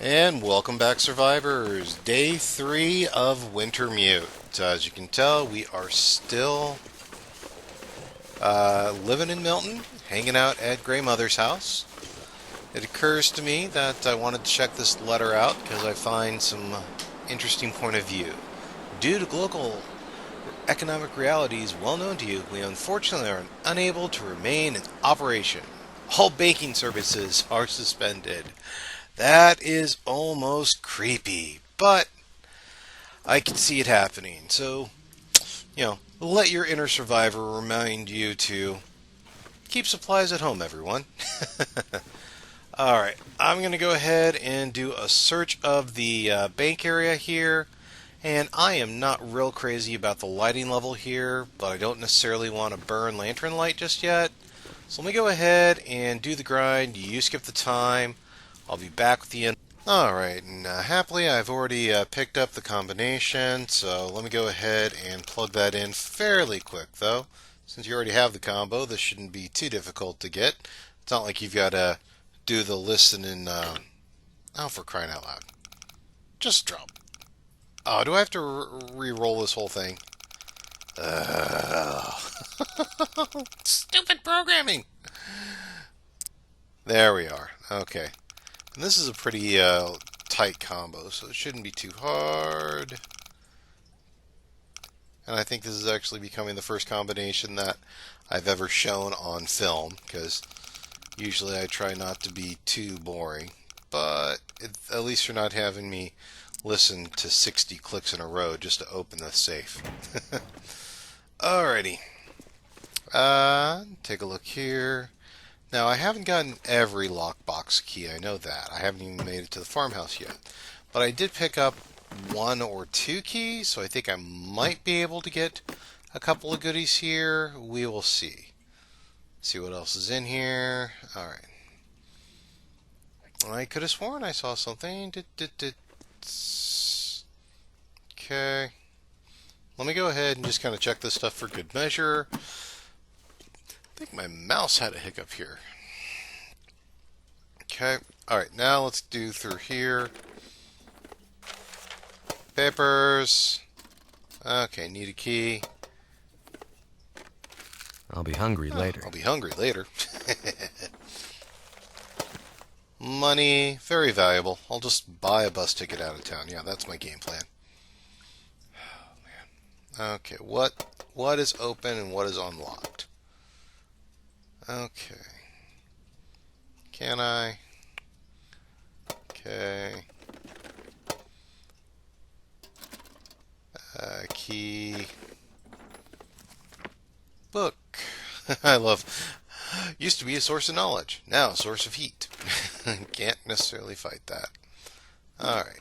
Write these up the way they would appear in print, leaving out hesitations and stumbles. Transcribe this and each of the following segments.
And welcome back, survivors. Day 3 of Wintermute. As you can tell, we are still living in Milton, hanging out at Grey Mother's house. It occurs to me that I wanted to check this letter out because I find some interesting point of view. Due to global economic realities well known to you, we unfortunately are unable to remain in operation. All banking services are suspended. That is almost creepy, but I can see it happening. So, let your inner survivor remind you to keep supplies at home, everyone. Alright, I'm going to go ahead and do a search of the bank area here. And I am not real crazy about the lighting level here, but I don't necessarily want to burn lantern light just yet. So let me go ahead and do the grind. You skip the time. I'll be back with the end. Alright, and happily I've already picked up the combination, so let me go ahead and plug that in fairly quick though. Since you already have the combo, this shouldn't be too difficult to get. It's not like you've got to do the listening, oh, for crying out loud. Just drop. Oh, do I have to re-roll this whole thing? Stupid programming! There we are. Okay. And this is a pretty tight combo, so it shouldn't be too hard. And I think this is actually becoming the first combination that I've ever shown on film, because usually I try not to be too boring. But at least you're not having me listen to 60 clicks in a row just to open the safe. Alrighty. Take a look here. Now, I haven't gotten every lockbox key, I know that. I haven't even made it to the farmhouse yet. But I did pick up 1 or 2 keys, so I think I might be able to get a couple of goodies here. We will see. See what else is in here. Alright. I could have sworn I saw something. Okay. Let me go ahead and just kind of check this stuff for good measure. I think my mouse had a hiccup here. Okay. Alright, now let's do through here. Papers. Okay, need a key. I'll be hungry later. I'll be hungry later. Money, very valuable. I'll just buy a bus ticket out of town. Yeah, that's my game plan. Oh, man. Okay, what is open and what is unlocked? Okay. Can I? Okay. Key. Book. I love. Used to be a source of knowledge. Now a source of heat. Can't necessarily fight that. Alright.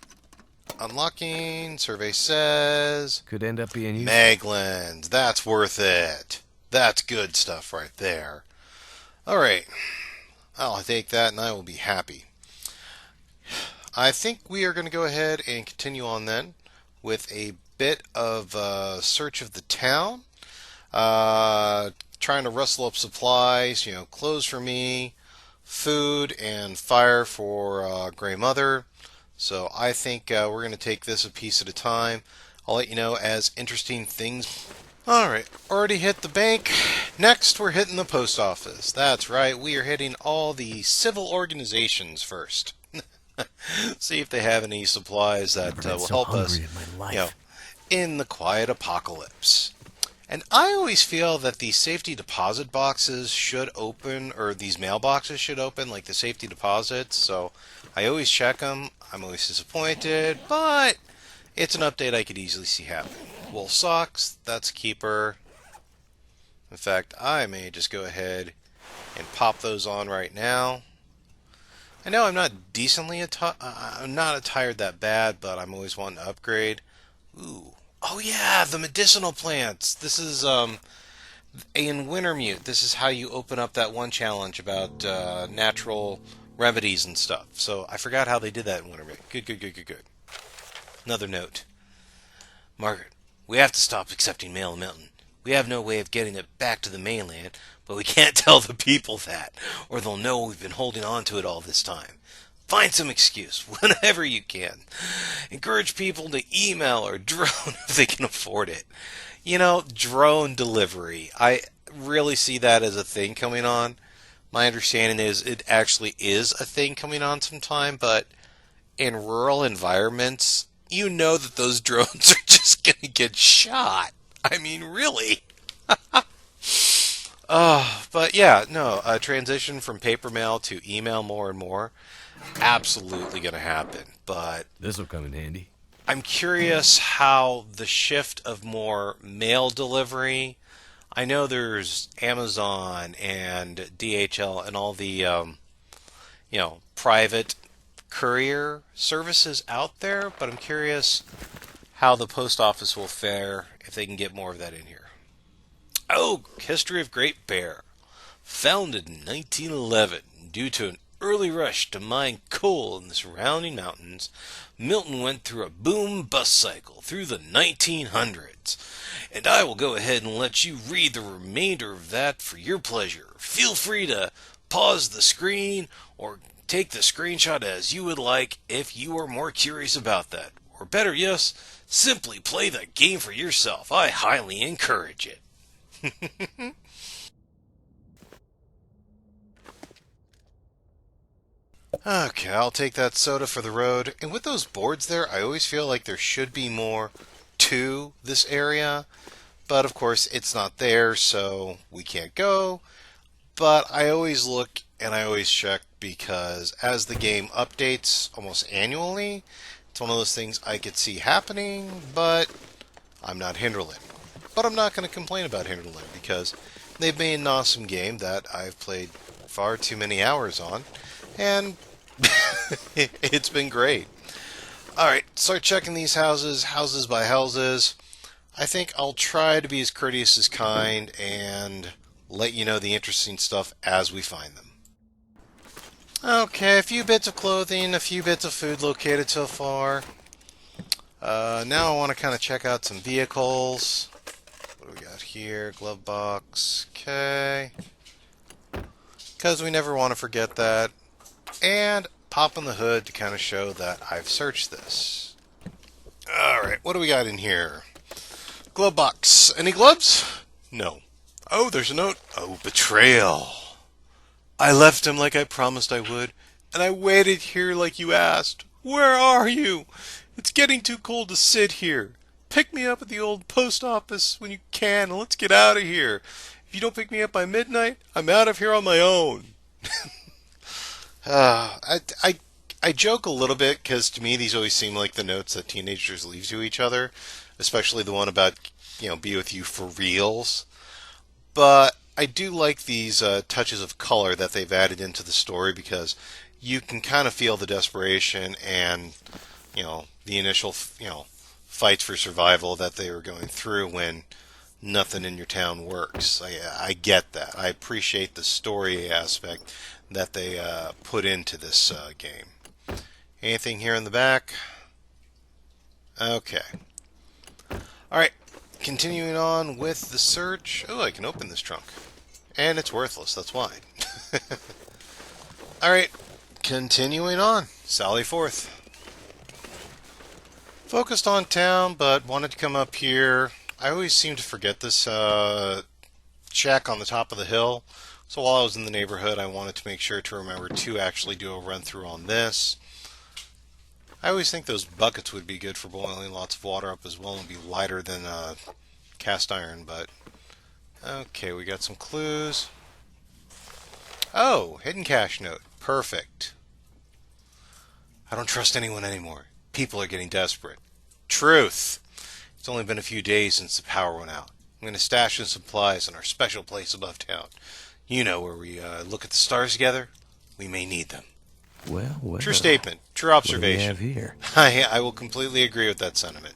Unlocking. Survey says. Could end up being useful. Maglins. That's worth it. That's good stuff right there. Alright. I'll take that and I will be happy. I think we are going to go ahead and continue on then with a bit of search of the town. Trying to rustle up supplies, clothes for me, food, and fire for Grey Mother. So I think we're going to take this a piece at a time. I'll let you know as interesting things. Alright, already hit the bank. Next, we're hitting the post office. That's right, we are hitting all the civil organizations first. See if they have any supplies that will help us, in the quiet apocalypse. And I always feel that the safety deposit boxes should open, or these mailboxes should open, like the safety deposits. So I always check them. I'm always disappointed, but it's an update I could easily see happening. Wool socks, that's a keeper. In fact, I may just go ahead and pop those on right now. I know I'm not decently I'm not attired that bad, but I'm always wanting to upgrade. Ooh. Oh yeah, the medicinal plants. This is in Wintermute. This is how you open up that one challenge about natural remedies and stuff. So I forgot how they did that in Wintermute. Good. Another note. Margaret, we have to stop accepting mail in Milton. We have no way of getting it back to the mainland, but we can't tell the people that, or they'll know we've been holding on to it all this time. Find some excuse whenever you can. Encourage people to email or drone if they can afford it. Drone delivery. I really see that as a thing coming on. My understanding is it actually is a thing coming on sometime, but in rural environments, you know that those drones are just going to get shot. I mean, really. But yeah, no, a transition from paper mail to email more and more, absolutely going to happen. But This'll come in handy. I'm curious how the shift of more mail delivery. I know there's Amazon and DHL and all the private courier services out there, but I'm curious how the post office will fare if they can get more of that in here. Oh, history of Great Bear. Founded in 1911 due to an early rush to mine coal in the surrounding mountains, Milton went through a boom-bust cycle through the 1900s. And I will go ahead and let you read the remainder of that for your pleasure. Feel free to pause the screen or take the screenshot as you would like if you are more curious about that. Or better yet, simply play the game for yourself. I highly encourage it. Okay, I'll take that soda for the road. And with those boards there, I always feel like there should be more to this area. But of course, it's not there, so we can't go. But I always look and I always check because as the game updates almost annually, it's one of those things I could see happening, but I'm not Hinderland. But I'm not going to complain about Hinderland because they've made an awesome game that I've played far too many hours on, and it's been great. Alright, start checking these houses by houses. I think I'll try to be as courteous as kind and let you know the interesting stuff as we find them. Okay, a few bits of clothing, a few bits of food located so far. Now I want to kind of check out some vehicles. What do we got here? Glove box. Okay. Because we never want to forget that. And pop on the hood to kind of show that I've searched this. Alright, what do we got in here? Glove box. Any gloves? No. Oh, there's a note. Oh, betrayal. I left him like I promised I would, and I waited here like you asked. Where are you? It's getting too cold to sit here. Pick me up at the old post office when you can, and let's get out of here. If you don't pick me up by midnight, I'm out of here on my own. I joke a little bit because to me these always seem like the notes that teenagers leave to each other, especially the one about be with you for reals. But I do like these touches of color that they've added into the story because you can kind of feel the desperation and the initial fights for survival that they were going through when nothing in your town works. I get that. I appreciate the story aspect that they put into this game. Anything here in the back? Okay. Alright, continuing on with the search. Oh, I can open this trunk. And it's worthless, that's why. Alright, continuing on. Sally forth. Focused on town, but wanted to come up here. I always seem to forget this shack on the top of the hill. So while I was in the neighborhood, I wanted to make sure to remember to actually do a run through on this. I always think those buckets would be good for boiling lots of water up as well and be lighter than cast iron, but okay, we got some clues. Oh, hidden cache note. Perfect. I don't trust anyone anymore. People are getting desperate. Truth. It's only been a few days since the power went out. I'm going to stash some supplies in our special place above town. You know, where we look at the stars together. We may need them. Well. True statement. True observation. What do we have here? I will completely agree with that sentiment.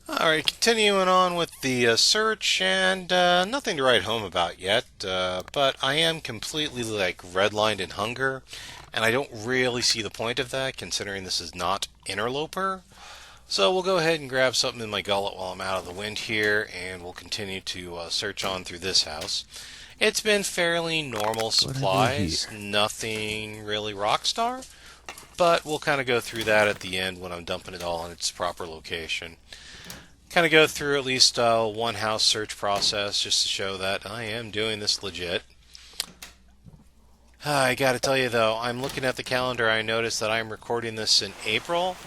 Alright, continuing on with the search, and nothing to write home about yet, but I am completely redlined in hunger, and I don't really see the point of that, considering this is not Interloper. So we'll go ahead and grab something in my gullet while I'm out of the wind here, and we'll continue to search on through this house. It's been fairly normal What have we here? supplies, nothing really rock star, but we'll kind of go through that at the end when I'm dumping it all in its proper location. Kind of go through at least one house search process just to show that I am doing this legit. I gotta tell you though, I'm looking at the calendar. I noticed that I'm recording this in April,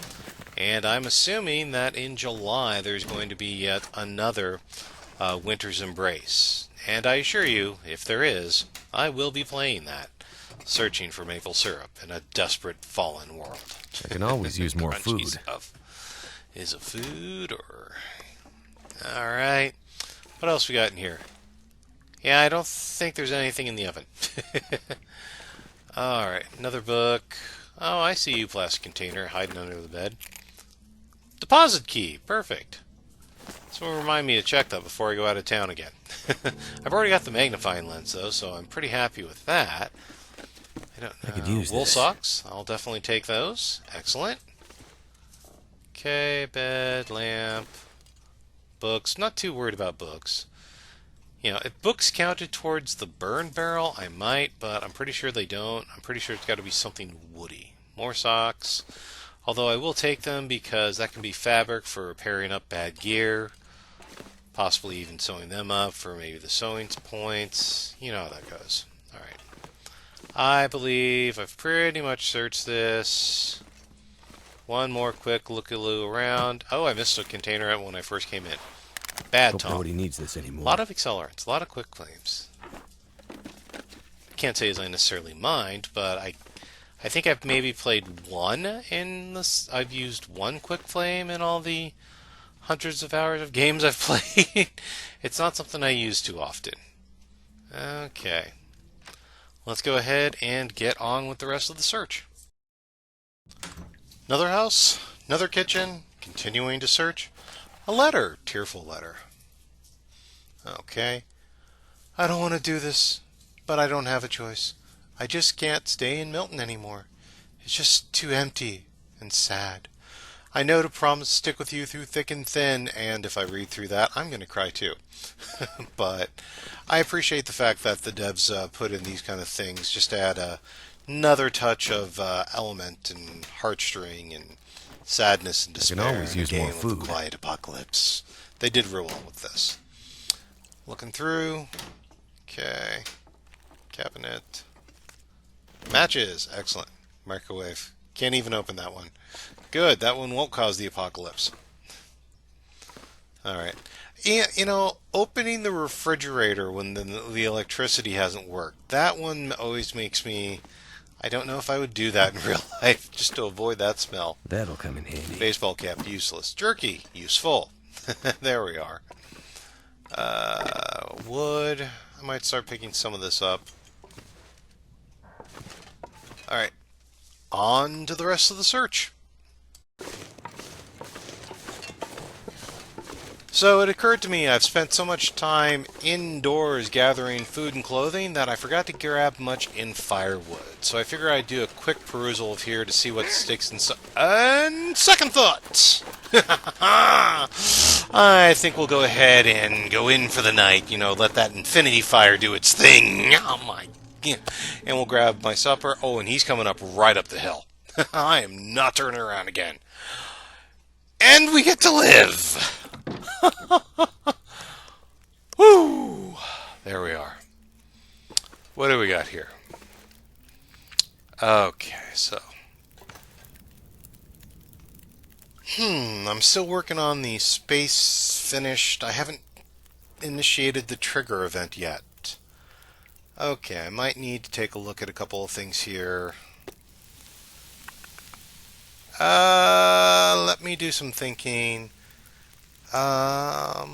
and I'm assuming that in July there's going to be yet another Winter's Embrace. And I assure you, if there is, I will be playing that, searching for maple syrup in a desperate fallen world. I can always use more Crunchy food. stuff. Is it food or... Alright. What else we got in here? Yeah, I don't think there's anything in the oven. Alright, another book. Oh, I see you, plastic container, hiding under the bed. Deposit key. Perfect. This will remind me to check that before I go out of town again. I've already got the magnifying lens, though, so I'm pretty happy with that. I don't know. I could use Wool this. socks. I'll definitely take those. Excellent. Okay, bed, lamp, books. Not too worried about books. You know, if books counted towards the burn barrel, I might, but I'm pretty sure they don't. I'm pretty sure it's got to be something woody. More socks. Although I will take them because that can be fabric for repairing up bad gear. Possibly even sewing them up for maybe the sewing points. You know how that goes. Alright. I believe I've pretty much searched this. One more quick look-a-loo around. Oh, I missed a container when I first came in. Bad Hope Tom. nobody needs this A anymore. lot of accelerants, a lot of quick claims. I can't say as I necessarily mind, but I think I've maybe played one in this. I've used one quick flame in all the hundreds of hours of games I've played. It's not something I use too often. Okay. Let's go ahead and get on with the rest of the search. Another house, another kitchen, continuing to search. A letter, tearful letter. Okay. I don't want to do this, but I don't have a choice. I just can't stay in Milton anymore. It's just too empty and sad. I know to promise to stick with you through thick and thin, and if I read through that, I'm going to cry too. But I appreciate the fact that the devs put in these kind of things just to add another touch of element and heartstring and sadness and I can despair always in a use more game with food. a quiet apocalypse. They did real well with this. Looking through. Okay. Cabinet. Matches. Excellent. Microwave. Can't even open that one. Good. That one won't cause the apocalypse. Alright. You know, opening the refrigerator when the electricity hasn't worked, that one always makes me... I don't know if I would do that in real life, just to avoid that smell. That'll come in handy. Baseball cap, useless. Jerky, useful. There we are. Wood. I might start picking some of this up. Alright. On to the rest of the search. So it occurred to me I've spent so much time indoors gathering food and clothing that I forgot to grab much in firewood. So I figure I'd do a quick perusal of here to see what sticks and second thought! I think we'll go ahead and go in for the night. You know, let that infinity fire do its thing. Oh my... And we'll grab my supper. Oh, and he's coming up right up the hill. I am not turning around again. And we get to live! Woo! There we are. What do we got here? Okay, so... I'm still working on the space finished. I haven't initiated the trigger event yet. Okay, I might need to take a look at a couple of things here. Let me do some thinking. I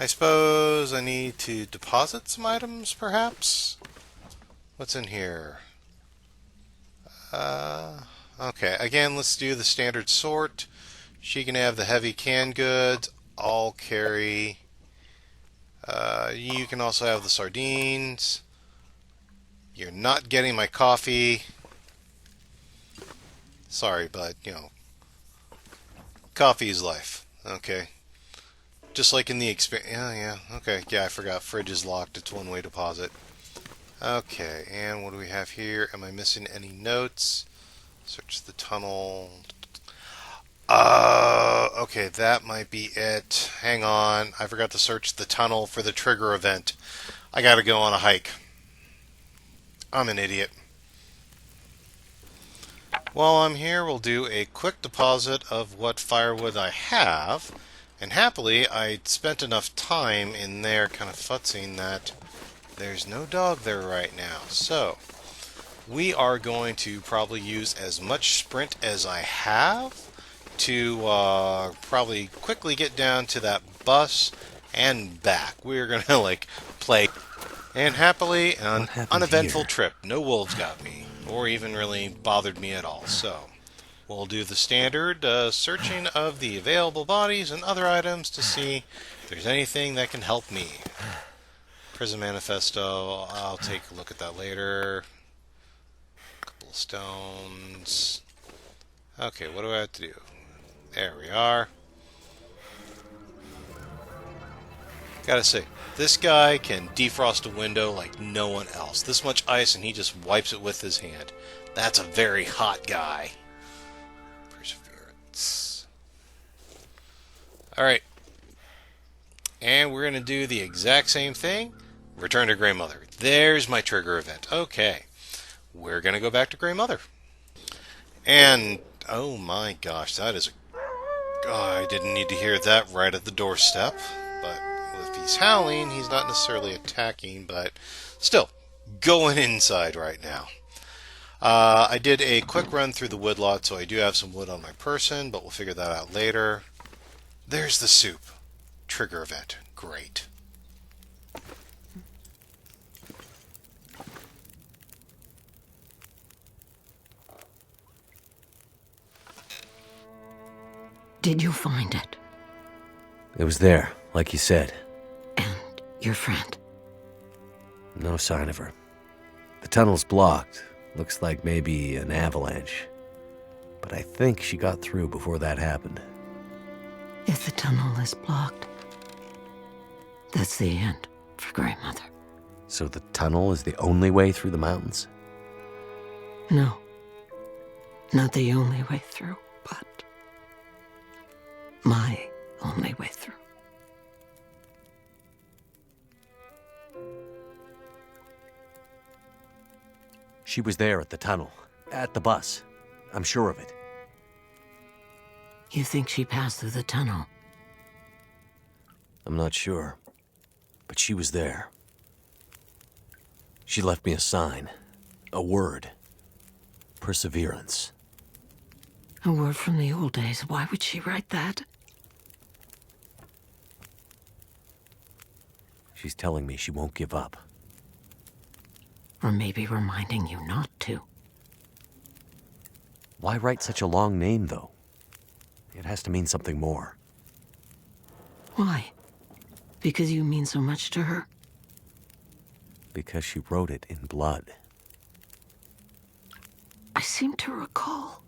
suppose I need to deposit some items, perhaps? What's in here? Okay, again, let's do the standard sort. She can have the heavy canned goods. I'll carry... you can also have the sardines. You're not getting my coffee. Sorry, but, you know, coffee is life. Okay. Just like in the yeah, okay. Yeah, I forgot. Fridge is locked. It's one-way deposit. Okay, and what do we have here? Am I missing any notes? Search the tunnel. Okay, that might be it. Hang on. I forgot to search the tunnel for the trigger event. I gotta go on a hike. I'm an idiot. While I'm here, we'll do a quick deposit of what firewood I have. And happily, I spent enough time in there kind of futzing that there's no dog there right now. So, we are going to probably use as much sprint as I have to probably quickly get down to that bus and back. We're going to like play. And happily, an What happened uneventful here? trip. No wolves got me, or even really bothered me at all. So, we'll do the standard searching of the available bodies and other items to see if there's anything that can help me. Prison Manifesto, I'll take a look at that later. Couple of stones. Okay, what do I have to do? There we are. Gotta say, this guy can defrost a window like no one else. This much ice and he just wipes it with his hand. That's a very hot guy. Perseverance. Alright. And we're going to do the exact same thing. Return to Grey Mother. There's my trigger event. Okay. We're going to go back to Grey Mother. And, oh my gosh, that is a... Oh, I didn't need to hear that right at the doorstep. But if he's howling, he's not necessarily attacking, but still, going inside right now. I did a quick run through the wood lot, so I do have some wood on my person, but we'll figure that out later. There's the soup. Trigger event. Great. Did you find it? It was there, like you said. And your friend? No sign of her. The tunnel's blocked. Looks like maybe an avalanche. But I think she got through before that happened. If the tunnel is blocked, that's the end for Grey Mother. So the tunnel is the only way through the mountains? No. Not the only way through, but my only way through. She was there at the tunnel. At the bus. I'm sure of it. You think she passed through the tunnel? I'm not sure. But she was there. She left me a sign. A word. Perseverance. A word from the old days. Why would she write that? She's telling me she won't give up. Or maybe reminding you not to. Why write such a long name, though? It has to mean something more. Why? Because you mean so much to her? Because she wrote it in blood. I seem to recall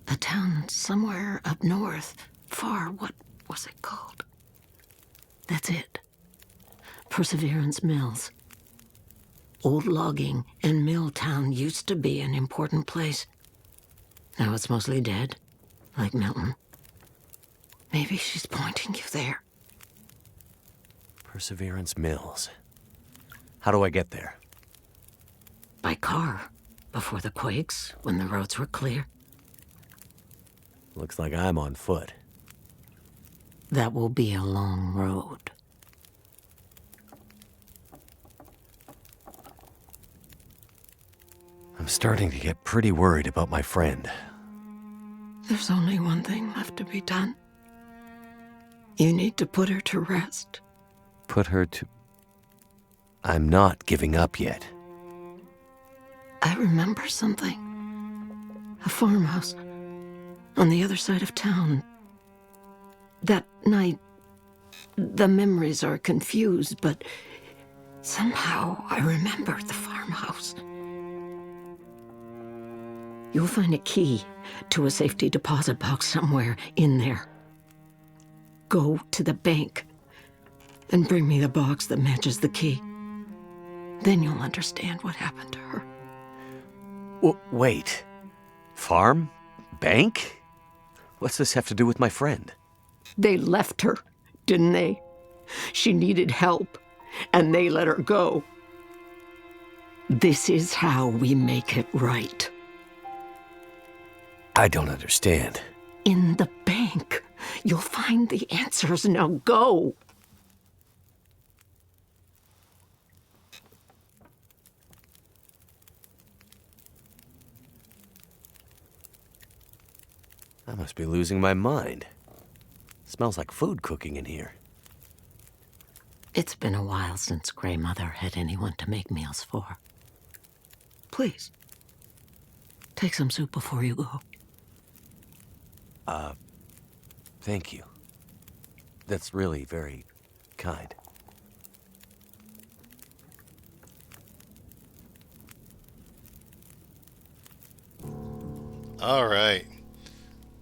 a town somewhere up north, far. What was it called? That's it. Perseverance Mills. Old logging and mill town used to be an important place. Now it's mostly dead, like Milton. Maybe she's pointing you there. Perseverance Mills. How do I get there? By car, before the quakes, when the roads were clear. Looks like I'm on foot. That will be a long road. I'm starting to get pretty worried about my friend. There's only one thing left to be done. You need to put her to rest. Put her to... I'm not giving up yet. I remember something. A farmhouse on the other side of town. That night, the memories are confused, but somehow I remember the farmhouse. You'll find a key to a safety deposit box somewhere in there. go to the bank and bring me the box that matches the key. Then you'll understand what happened to her. Wait. Farm? Bank? What's this have to do with my friend? They left her, didn't they? She needed help, and they let her go. This is how we make it right. I don't understand. In the bank, you'll find the answers. Now go. I must be losing my mind. Smells like food cooking in here. It's been a while since Grey Mother had anyone to make meals for. Please, take some soup before you go. Thank you. That's really very kind. All right.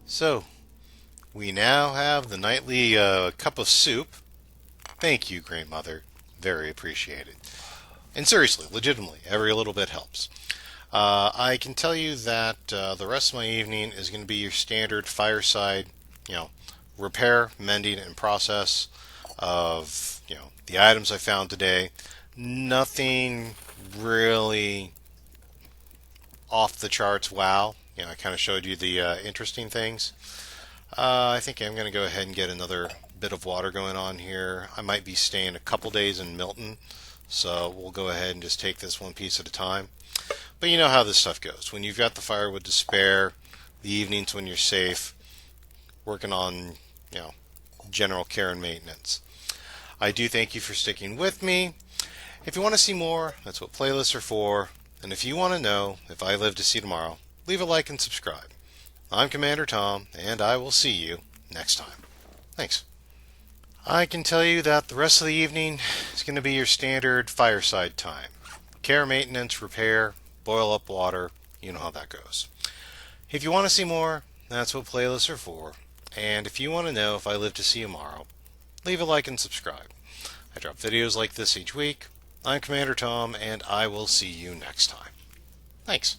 So, we now have the nightly cup of soup. Thank you, Grey Mother. Very appreciated. And seriously, legitimately, every little bit helps. I can tell you that the rest of my evening is going to be your standard fireside, repair, mending, and process of, the items I found today. Nothing really off the charts. Wow. I kind of showed you the interesting things. I think I'm going to go ahead and get another bit of water going on here. I might be staying a couple days in Milton, so we'll go ahead and just take this one piece at a time. But you know how this stuff goes. When you've got the firewood to spare, the evenings when you're safe, working on, general care and maintenance. I do thank you for sticking with me. If you want to see more, that's what playlists are for. And if you want to know if I live to see tomorrow, leave a like and subscribe. I'm Commander Tom, and I will see you next time. Thanks. I can tell you that the rest of the evening is going to be your standard fireside time. Care, maintenance, repair, boil up water, you know how that goes. If you want to see more, that's what playlists are for. And if you want to know if I live to see tomorrow, leave a like and subscribe. I drop videos like this each week. I'm Commander Tom, and I will see you next time. Thanks.